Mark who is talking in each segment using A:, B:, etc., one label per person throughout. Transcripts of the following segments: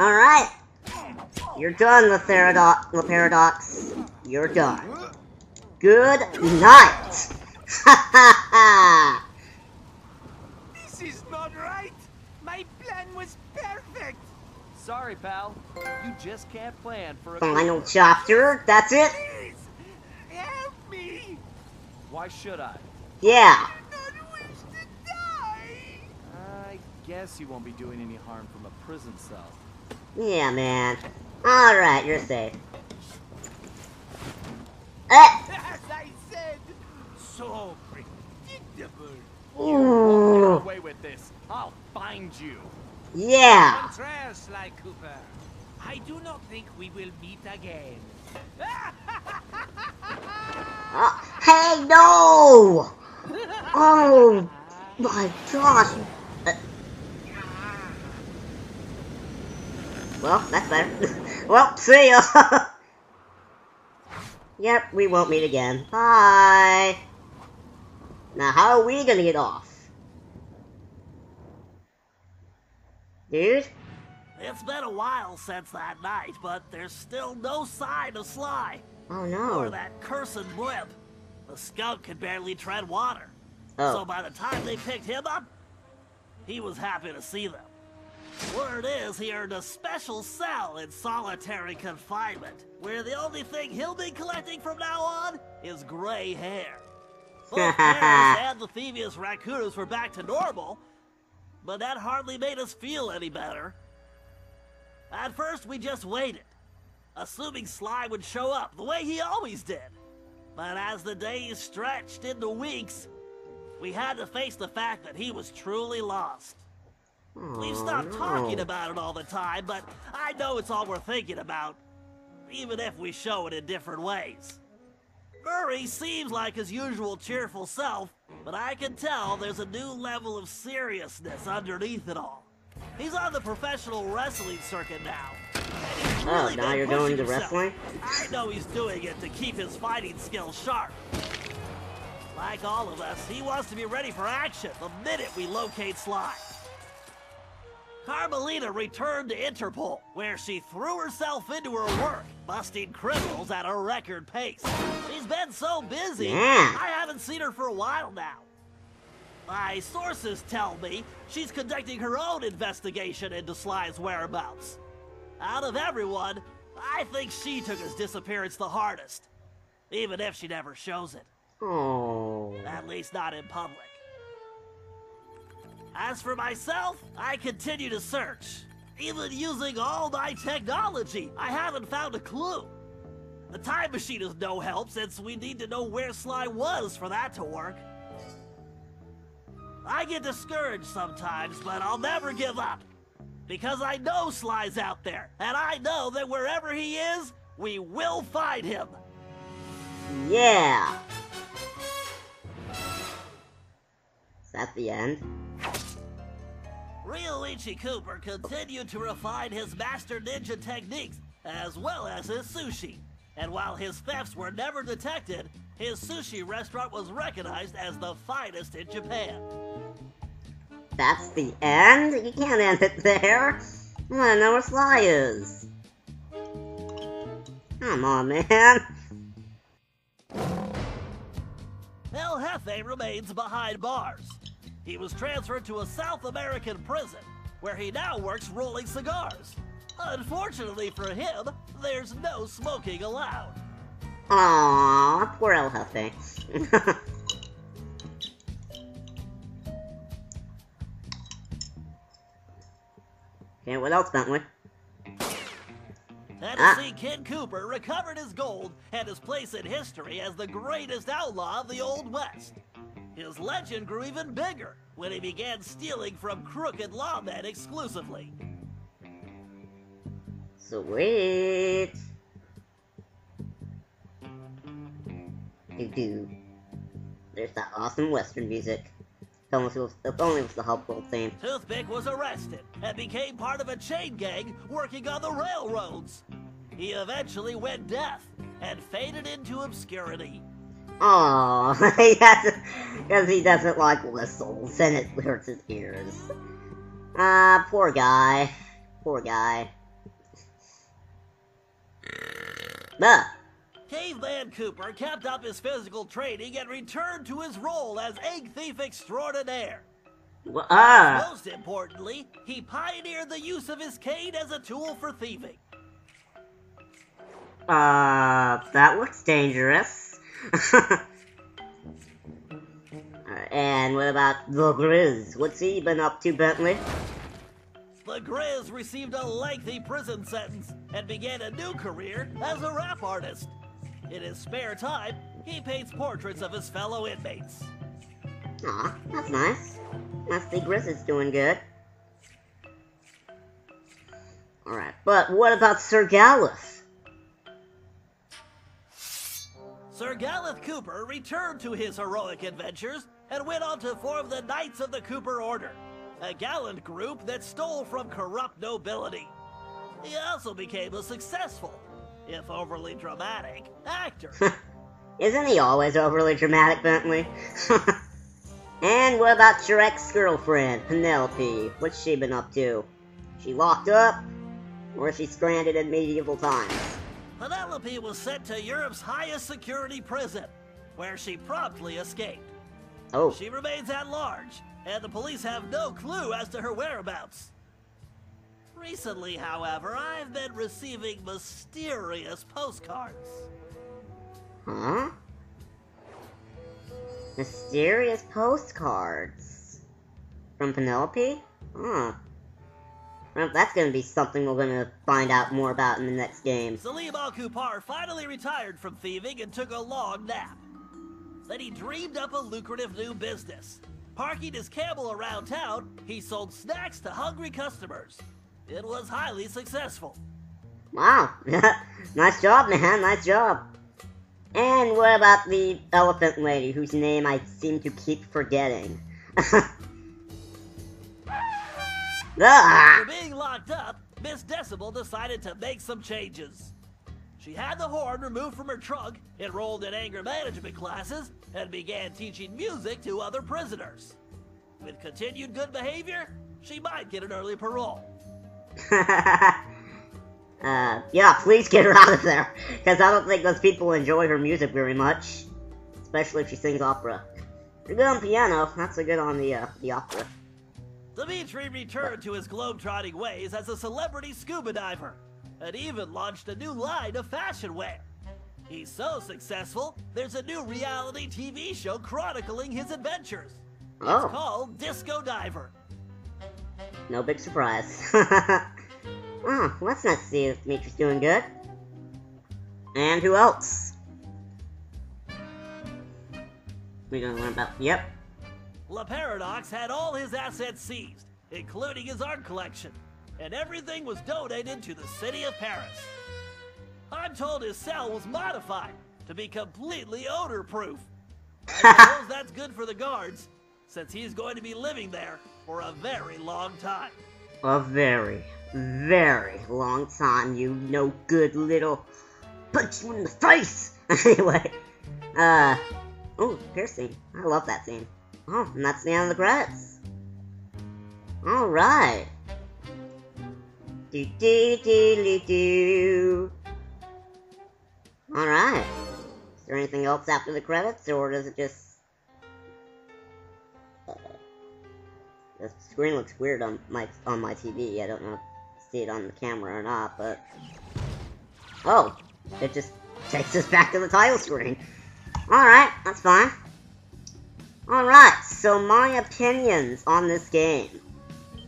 A: Alright. You're done, Paradox. You're done. Good night. Ha ha ha!
B: This is not right! My plan was perfect!
C: Sorry, pal. You just can't plan for a
A: Final chapter? That's it?
B: Please! Help me!
C: Why should I?
A: Yeah.
B: I do not wish to die!
C: I guess you won't be doing any harm from a prison cell.
A: Yeah, man. Alright, you're safe.
B: As I said, so predictable.
C: You won't get away with this. I'll find you.
A: Yeah.
B: Contraire, Sly Cooper. I do not think we will meet again.
A: Hey, no! Oh my gosh. Well, that's better. Well, see ya. Yep, we won't meet again. Bye. Now, how are we gonna get off? Dude?
D: It's been a while since that night, but there's still no sign of Sly.
A: Oh no.
D: Or that cursed blimp. The skunk could barely tread water.
A: Oh.
D: So by the time they picked him up, he was happy to see them. Word is he earned a special cell in solitary confinement, where the only thing he'll be collecting from now on is gray hair. Both Paris and the Thievius Raccoonus were back to normal, but that hardly made us feel any better. At first, we just waited, assuming Sly would show up the way he always did. But as the days stretched into weeks, we had to face the fact that he was truly lost. We've stopped talking about it all the time, but I know it's all we're thinking about, even if we show it in different ways. Murray seems like his usual cheerful self, but I can tell there's a new level of seriousness underneath it all. He's on the professional wrestling circuit now. And he's really
A: now you're going to wrestling?
D: I know he's doing it to keep his fighting skills sharp. Like all of us, he wants to be ready for action the minute we locate Sly. Carmelita returned to Interpol, where she threw herself into her work, busting criminals at a record pace. She's been so busy, I haven't seen her for a while now. My sources tell me she's conducting her own investigation into Sly's whereabouts. Out of everyone, I think she took his disappearance the hardest, even if she never shows it.
A: Oh.
D: At least not in public. As for myself, I continue to search. Even using all my technology, I haven't found a clue. The time machine is no help since we need to know where Sly was for that to work. I get discouraged sometimes, but I'll never give up. Because I know Sly's out there, and I know that wherever he is, we will find him.
A: Yeah. Is that the end?
D: Ryoichi Cooper continued to refine his master ninja techniques, as well as his sushi. And while his thefts were never detected, his sushi restaurant was recognized as the finest in Japan.
A: That's the end? You can't end it there. I wanna know where Sly is. Come on, man.
D: El Jefe remains behind bars. He was transferred to a South American prison, where he now works rolling cigars. Unfortunately for him, there's no smoking allowed.
A: Aww, poor El Jefe. Okay, what else, Bentley?
D: Tennessee Kid Cooper recovered his gold and his place in history as the greatest outlaw of the Old West. His legend grew even bigger when he began stealing from crooked lawmen exclusively.
A: Sweet. Do. There's that awesome Western music. If only it was the Hulk World theme.
D: Toothpick was arrested and became part of a chain gang working on the railroads. He eventually went deaf and faded into obscurity.
A: Aww, because he doesn't like whistles and it hurts his ears. Poor guy. Poor guy. Ugh.
D: Caveman Cooper kept up his physical training and returned to his role as egg thief extraordinaire. Most importantly, he pioneered the use of his cane as a tool for thieving.
A: That looks dangerous. And what about the Grizz? What's he been up to, Bentley?
D: The Grizz received a lengthy prison sentence and began a new career as a rap artist. In his spare time, he paints portraits of his fellow inmates.
A: Aw, that's nice. Must see Grizz is doing good. Alright, but what about Sir Galeth?
D: Sir Galeth Cooper returned to his heroic adventures and went on to form the Knights of the Cooper Order, a gallant group that stole from corrupt nobility. He also became a successful, if overly dramatic, actor.
A: Isn't he always overly dramatic, Bentley? And what about your ex-girlfriend, Penelope? What's she been up to? She locked up? Or is she stranded in medieval times?
D: Penelope was sent to Europe's highest security prison, where she promptly escaped.
A: Oh.
D: She remains at large, and the police have no clue as to her whereabouts. Recently, however, I've been receiving mysterious postcards.
A: Huh? Mysterious postcards? From Penelope? Huh. Well, that's gonna be something we're gonna find out more about in the next game.
D: Salim Al-Kupar finally retired from thieving and took a long nap. Then he dreamed up a lucrative new business. Parking his camel around town, he sold snacks to hungry customers. It was highly successful.
A: Wow. Nice job, man. Nice job. And what about the elephant lady, whose name I seem to keep forgetting?
D: After being locked up, Miss Decibel decided to make some changes. She had the horn removed from her trunk, enrolled in anger management classes, and began teaching music to other prisoners. With continued good behavior, she might get an early parole.
A: Yeah, please get her out of there, because I don't think those people enjoy her music very much, especially if she sings opera. You're good on piano, not so good on the opera.
D: Dimitri returned to his globe-trotting ways as a celebrity scuba diver, and even launched a new line of fashion wear. He's so successful, there's a new reality TV show chronicling his adventures. It's called Disco Diver.
A: No big surprise. Oh, well, that's nice to see if Dimitri's doing good. And who else? We're gonna learn about... Yep.
D: La Paradox had all his assets seized, including his art collection, and everything was donated to the city of Paris. I'm told his cell was modified to be completely odor-proof. I suppose that's good for the guards, since he's going to be living there for a very long time.
A: A very, very long time, you no good little... Punch you in the face! Anyway, oh, piercing. I love that scene. Oh, and that's the end of the credits. Alright. Do-do-do-do-do. Alright. Is there anything else after the credits, or does it just... The screen looks weird on my TV. I don't know if you see it on the camera or not, but... Oh! It just takes us back to the title screen. Alright, that's fine. Alright, so my opinions on this game.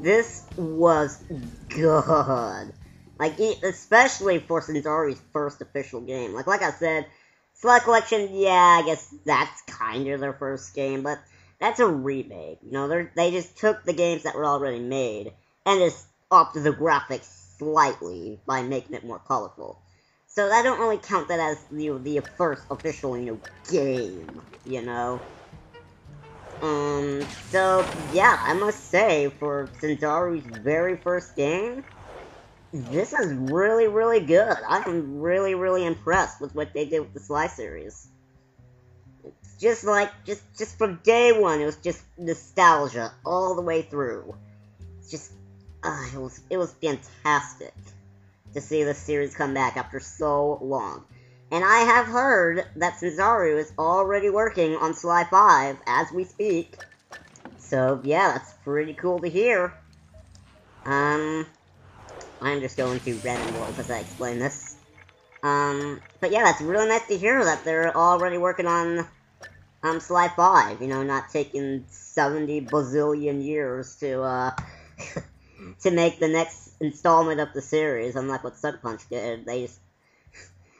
A: This was good. Like, especially for Centauri's first official game. Like I said, Select Collection, yeah, I guess that's kind of their first game, but that's a remake. You know, they just took the games that were already made and just upped the graphics slightly by making it more colorful. So I don't really count that as the first official, game, you know? So, yeah, I must say, for Centauri's very first game, this is really, really good. I'm really, really impressed with what they did with the Sly series. It's just like, just from day one, it was just nostalgia all the way through. It's just, it was fantastic. to see this series come back after so long. And I have heard that Sanzaru is already working on Sly 5 as we speak. So, yeah, that's pretty cool to hear. I'm just going to random worlds as I explain this. But yeah, that's really nice to hear that they're already working on Sly 5, you know, not taking 70 bazillion years to, to make the next installment of the series, unlike what Sucker Punch did. They just...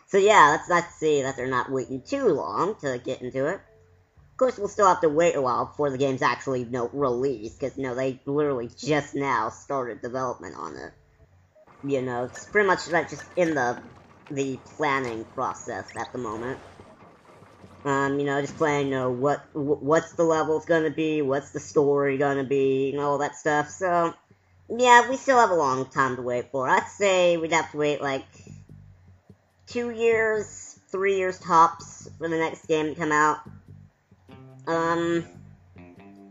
A: So yeah, that's nice to see that they're not waiting too long to get into it. Of course, we'll still have to wait a while before the game's actually, you know, released, because, you know, they literally just now started development on it. You know, it's pretty much like just in the planning process at the moment. You know, just playing, you know, what's the levels gonna be, what's the story gonna be, and all that stuff, so... Yeah, we still have a long time to wait for. I'd say we'd have to wait, like, 2 years, 3 years tops for the next game to come out.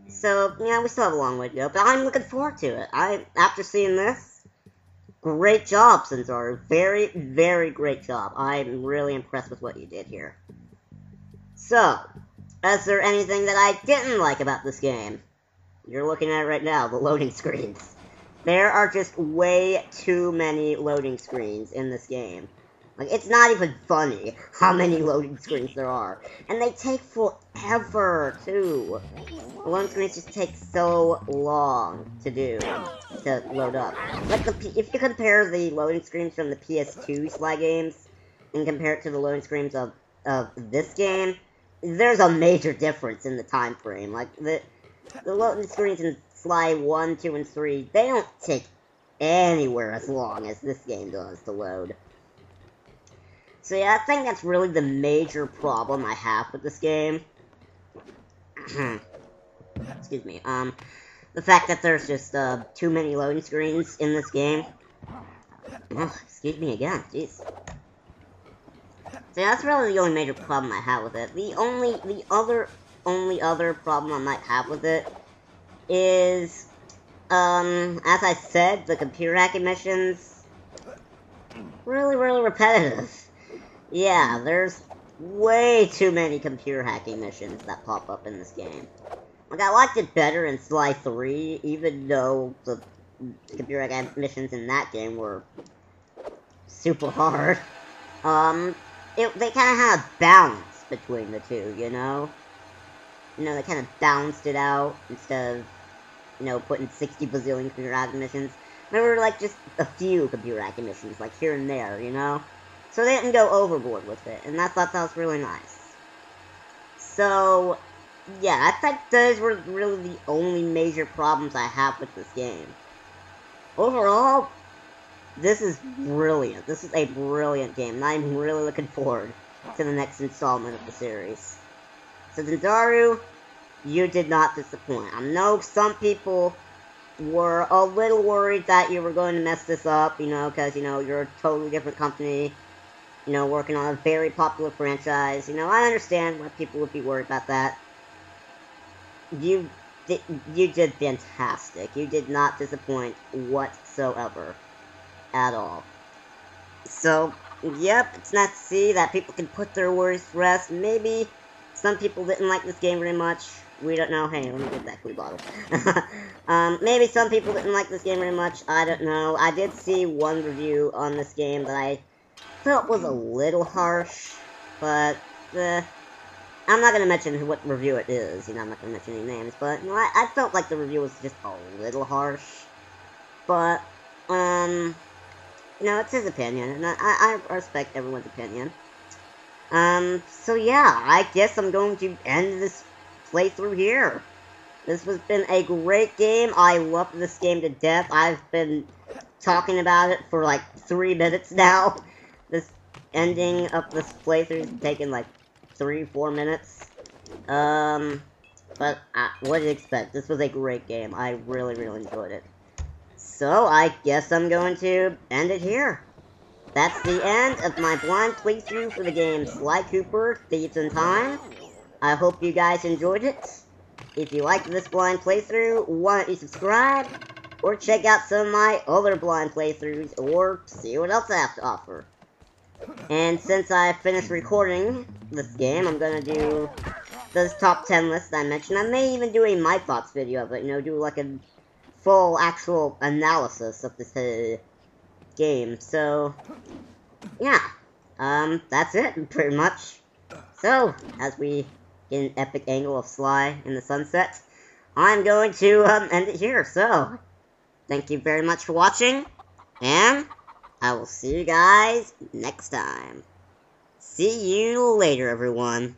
A: So, yeah, we still have a long way to go, but I'm looking forward to it. After seeing this, great job, Sanzaru. Very, very great job. I'm really impressed with what you did here. So, is there anything that I didn't like about this game? You're looking at it right now, the loading screens. There are just way too many loading screens in this game. Like, it's not even funny how many loading screens there are. And they take forever, too. The loading screens just take so long to do, to load up. Like, if you compare the loading screens from the PS2 Sly games, and compare it to the loading screens of this game, there's a major difference in the time frame. Like, the loading screens in Sly 1, 2, and 3, they don't take anywhere as long as this game does to load. So yeah, I think that's really the major problem I have with this game. Excuse me. The fact that there's just, too many loading screens in this game. Oh, excuse me again, jeez. So yeah, that's really the only major problem I have with it. The only other problem I might have with it is, as I said, the computer hacking missions, really, really repetitive. Yeah, there's way too many computer hacking missions that pop up in this game. Like, I liked it better in Sly 3, even though the computer hacking missions in that game were super hard. They kind of had a balance between the two, you know? You know, they kind of balanced it out instead of, you know, putting 60 bazillion computer hacking missions. There were, like, just a few computer hacking missions, like, here and there, you know? So they didn't go overboard with it, and I thought that was really nice. So, yeah, I think those were really the only major problems I have with this game. Overall, this is brilliant. This is a brilliant game, and I'm really looking forward to the next installment of the series. So, Sanzaru, you did not disappoint. I know some people were a little worried that you were going to mess this up, you know, because, you know, you're a totally different company, you know, working on a very popular franchise. You know, I understand why people would be worried about that. You did fantastic. You did not disappoint whatsoever. At all. So, yep, it's nice to see that people can put their worries to rest. Maybe some people didn't like this game very much. We don't know. Hey, let me get that glue bottle. Maybe some people didn't like this game very much. I don't know. I did see one review on this game that I felt was a little harsh, but, I'm not gonna mention what review it is, you know, I'm not gonna mention any names, but, you know, I felt like the review was just a little harsh, but, you know, it's his opinion, and I respect everyone's opinion. So yeah, I guess I'm going to end this playthrough here. This has been a great game. I love this game to death. I've been talking about it for like 3 minutes now. This ending of this playthrough has taken like 3-4 minutes. But what do you expect? This was a great game. I really, really enjoyed it. So, I guess I'm going to end it here. That's the end of my blind playthrough for the game Sly Cooper Thieves in Time. I hope you guys enjoyed it. If you liked this blind playthrough, why don't you subscribe? or check out some of my other blind playthroughs, or see what else I have to offer. And since I finished recording this game, I'm gonna do this top 10 list I mentioned. I may even do a My Thoughts video of it, you know, do like a full actual analysis of this game. So, yeah, that's it, pretty much. So, as we get an epic angle of Sly in the sunset, I'm going to end it here. So, thank you very much for watching, and I will see you guys next time. See you later, everyone.